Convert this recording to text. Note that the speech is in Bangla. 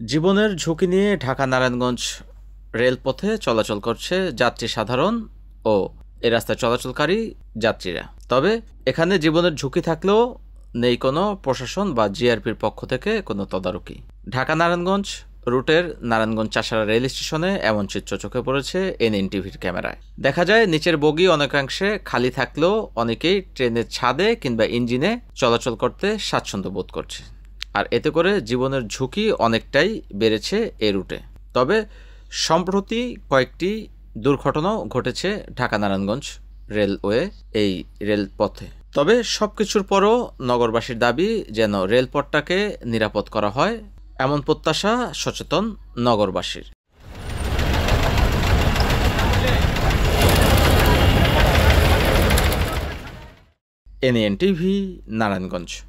জীবনের ঝুঁকি নিয়ে ঢাকা-নারায়ণগঞ্জ রেলপথে চলাচল করছে যাত্রী সাধারণ ও এ রাস্তায় চলাচলকারী যাত্রীরা। তবে এখানে জীবনের ঝুঁকি থাকলেও নেই কোনো প্রশাসন বা জিআরপির পক্ষ থেকে কোনো তদারকি। ঢাকা-নারায়ণগঞ্জ রুটের নারায়ণগঞ্জ-চাষাড়া রেল স্টেশনে এমন চিত্র চোখে পড়েছে এনএনটিভির ক্যামেরায়। দেখা যায় নিচের বগি অনেকাংশে খালি থাকলেও অনেকেই ট্রেনের ছাদে কিংবা ইঞ্জিনে চলাচল করতে স্বাচ্ছন্দ্য বোধ করছে। আর এতে করে জীবনের ঝুঁকি অনেকটাই বেড়েছে এ রুটে। তবে সম্প্রতি কয়েকটি দুর্ঘটনাও ঘটেছে ঢাকা-নারায়ণগঞ্জ রেলওয়ে এই রেলপথে। তবে সবকিছুর পরও নগরবাসীর দাবি যেন রেলপথটাকে নিরাপদ করা হয়, এমন প্রত্যাশা সচেতন নগরবাসীর। এনএনটিভি, নারায়ণগঞ্জ।